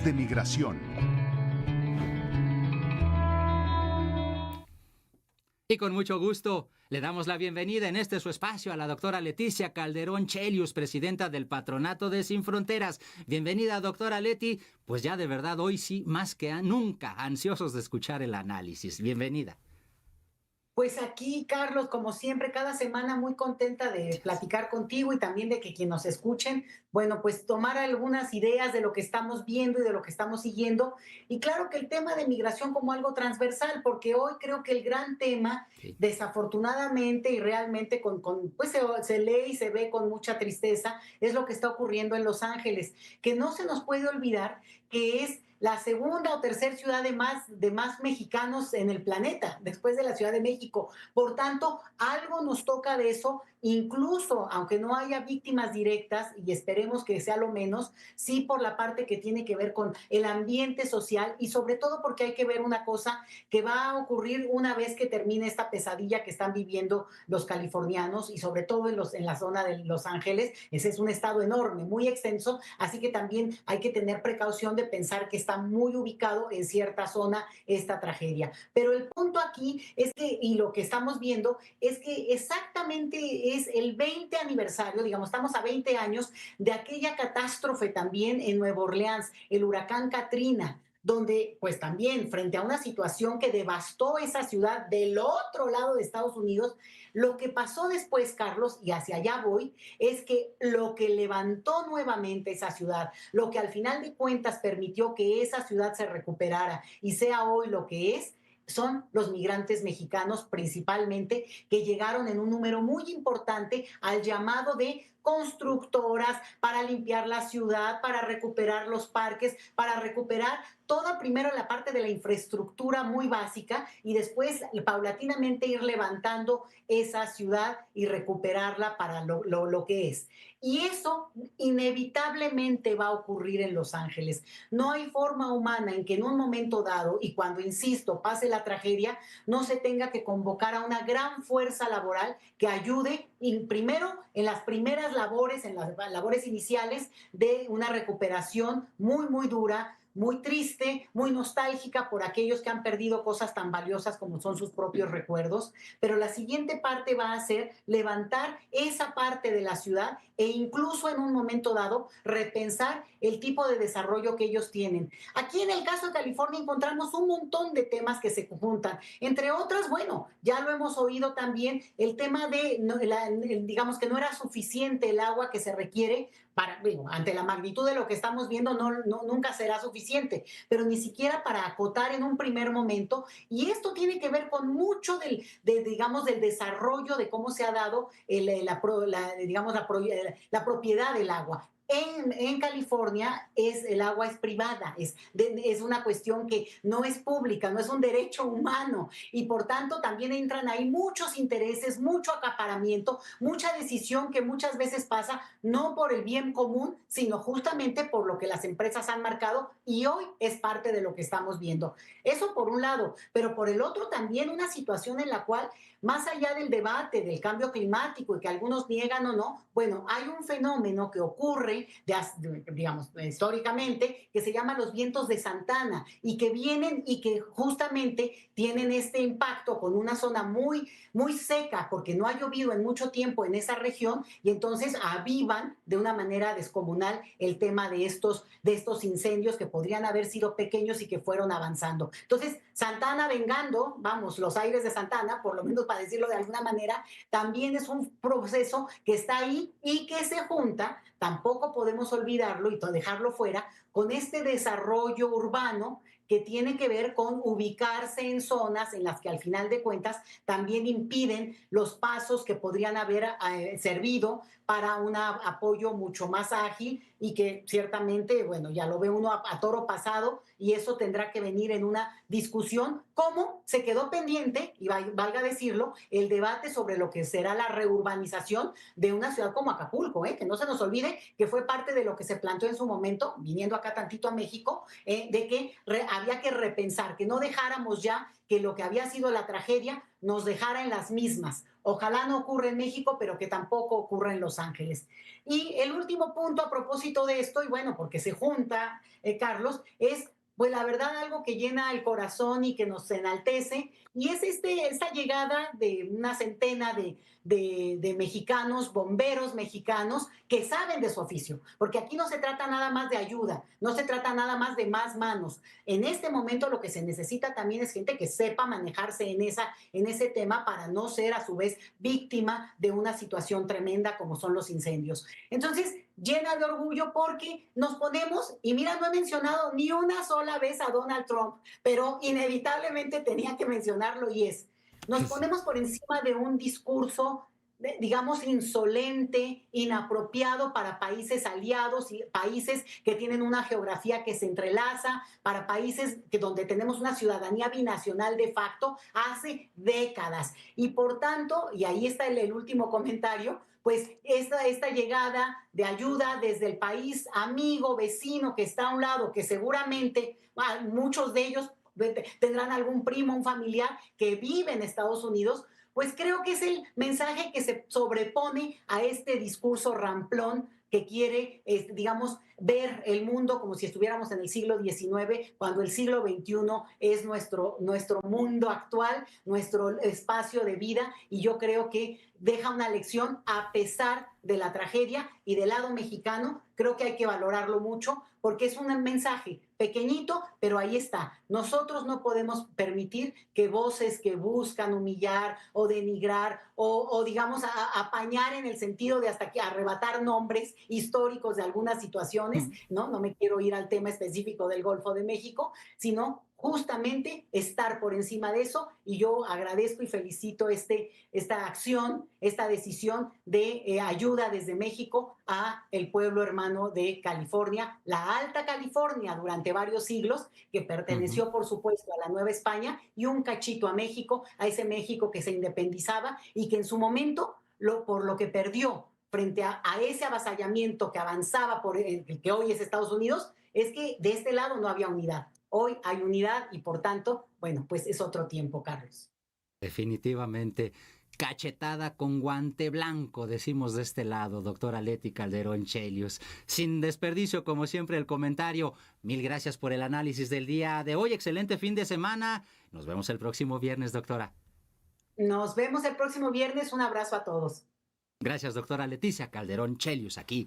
de migración. Y con mucho gusto le damos la bienvenida en su espacio a la doctora Leticia Calderón Chelius, presidenta del Patronato de Sin Fronteras. Bienvenida, doctora Leti. Pues ya de verdad hoy sí, más que nunca, ansiosos de escuchar el análisis. Bienvenida. Pues aquí, Carlos, como siempre, cada semana muy contenta de platicar contigo y también de que quienes nos escuchen, bueno, pues tomar algunas ideas de lo que estamos viendo y de lo que estamos siguiendo. Y claro que el tema de migración como algo transversal, porque hoy creo que el gran tema, desafortunadamente y realmente pues se lee y se ve con mucha tristeza, es lo que está ocurriendo en Los Ángeles, que no se nos puede olvidar que es la segunda o tercera ciudad de más mexicanos en el planeta, después de la Ciudad de México. Por tanto, algo nos toca de eso, incluso aunque no haya víctimas directas, y esperemos que sea lo menos, sí por la parte que tiene que ver con el ambiente social y sobre todo porque hay que ver una cosa que va a ocurrir una vez que termine esta pesadilla que están viviendo los californianos y sobre todo en la zona de Los Ángeles. Ese es un estado enorme, muy extenso, así que también hay que tener precaución de pensar que está muy ubicado en cierta zona esta tragedia. Pero el punto aquí es que, y lo que estamos viendo, es que exactamente es el 20 aniversario, digamos, estamos a 20 años de aquella catástrofe también en Nueva Orleans, el huracán Katrina, donde pues también frente a una situación que devastó esa ciudad del otro lado de Estados Unidos, lo que pasó después, Carlos, y hacia allá voy, es que lo que levantó nuevamente esa ciudad, lo que al final de cuentas permitió que esa ciudad se recuperara y sea hoy lo que es, son los migrantes mexicanos principalmente, que llegaron en un número muy importante al llamado de constructoras para limpiar la ciudad, para recuperar los parques, para recuperar toda primero la parte de la infraestructura muy básica y después paulatinamente ir levantando esa ciudad y recuperarla para lo que es. Y eso inevitablemente va a ocurrir en Los Ángeles. No hay forma humana en que en un momento dado, y cuando, insisto, pase la tragedia, no se tenga que convocar a una gran fuerza laboral que ayude, y primero, en las primeras labores, en las labores iniciales de una recuperación muy, muy dura, muy triste, muy nostálgica por aquellos que han perdido cosas tan valiosas como son sus propios recuerdos, pero la siguiente parte va a ser levantar esa parte de la ciudad e incluso en un momento dado repensar el tipo de desarrollo que ellos tienen. Aquí en el caso de California encontramos un montón de temas que se juntan, entre otras, bueno, ya lo hemos oído también, el tema de, digamos que no era suficiente el agua que se requiere para, bueno, ante la magnitud de lo que estamos viendo, nunca será suficiente, pero ni siquiera para acotar en un primer momento. Y esto tiene que ver con mucho digamos, del desarrollo de cómo se ha dado digamos, la propiedad del agua. En California el agua es privada, es una cuestión que no es pública, no es un derecho humano y por tanto también entran ahí muchos intereses, mucho acaparamiento, mucha decisión que muchas veces pasa no por el bien común, sino justamente por lo que las empresas han marcado y hoy es parte de lo que estamos viendo. Eso por un lado, pero por el otro también una situación en la cual más allá del debate del cambio climático y que algunos niegan o no, bueno, hay un fenómeno que ocurre, digamos, históricamente, que se llama los vientos de Santana y que vienen y que justamente tienen este impacto con una zona muy, muy seca porque no ha llovido en mucho tiempo en esa región y entonces avivan de una manera descomunal el tema de estos incendios que podrían haber sido pequeños y que fueron avanzando. Entonces, Santana vengando, vamos, los aires de Santana, por lo menos para decirlo de alguna manera, también es un proceso que está ahí y que se junta, tampoco podemos olvidarlo y dejarlo fuera, con este desarrollo urbano que tiene que ver con ubicarse en zonas en las que al final de cuentas también impiden los pasos que podrían haber servido para un apoyo mucho más ágil y que ciertamente, bueno, ya lo ve uno a toro pasado y eso tendrá que venir en una discusión, como se quedó pendiente, y valga decirlo, el debate sobre lo que será la reurbanización de una ciudad como Acapulco, que no se nos olvide que fue parte de lo que se planteó en su momento, viniendo a acá tantito a México, de que había que repensar, que no dejáramos ya que lo que había sido la tragedia nos dejara en las mismas. Ojalá no ocurra en México, pero que tampoco ocurra en Los Ángeles. Y el último punto a propósito de esto, y bueno, porque se junta, Carlos, es pues la verdad algo que llena el corazón y que nos enaltece, y es esta llegada de una centena de mexicanos, bomberos mexicanos, que saben de su oficio, porque aquí no se trata nada más de ayuda, no se trata nada más de más manos. En este momento lo que se necesita también es gente que sepa manejarse en ese tema para no ser a su vez víctima de una situación tremenda como son los incendios. Entonces, llena de orgullo porque nos ponemos, y mira, no he mencionado ni una sola vez a Donald Trump, pero inevitablemente tenía que mencionarlo y nos ponemos por encima de un discurso, digamos, insolente, inapropiado para países aliados y países que tienen una geografía que se entrelaza, para países donde tenemos una ciudadanía binacional de facto hace décadas. Y por tanto, y ahí está el último comentario, pues esta llegada de ayuda desde el país amigo, vecino que está a un lado, que seguramente muchos de ellos tendrán algún primo, un familiar que vive en Estados Unidos, pues creo que es el mensaje que se sobrepone a este discurso ramplón que quiere, digamos, ver el mundo como si estuviéramos en el siglo XIX, cuando el siglo XXI es nuestro mundo actual, nuestro espacio de vida, y yo creo que deja una lección a pesar de la tragedia, y del lado mexicano creo que hay que valorarlo mucho porque es un mensaje pequeñito, pero ahí está. Nosotros no podemos permitir que voces que buscan humillar o denigrar o digamos, apañar en el sentido de hasta que arrebatar nombres históricos de algunas situaciones, ¿no? No me quiero ir al tema específico del Golfo de México, sino justamente estar por encima de eso, y yo agradezco y felicito esta acción, esta decisión de ayuda desde México a el pueblo hermano de California, la Alta California durante varios siglos, que perteneció por supuesto a la Nueva España y un cachito a México, a ese México que se independizaba y que en su momento, por lo que perdió frente a ese avasallamiento que avanzaba por el que hoy es Estados Unidos, es que de este lado no había unidad. Hoy hay unidad y por tanto, bueno, pues es otro tiempo, Carlos. Definitivamente. Cachetada con guante blanco, decimos de este lado, doctora Leti Calderón Chelius. Sin desperdicio, como siempre, el comentario. Mil gracias por el análisis del día de hoy. Excelente fin de semana. Nos vemos el próximo viernes, doctora. Nos vemos el próximo viernes. Un abrazo a todos. Gracias, doctora Leticia Calderón Chelius, aquí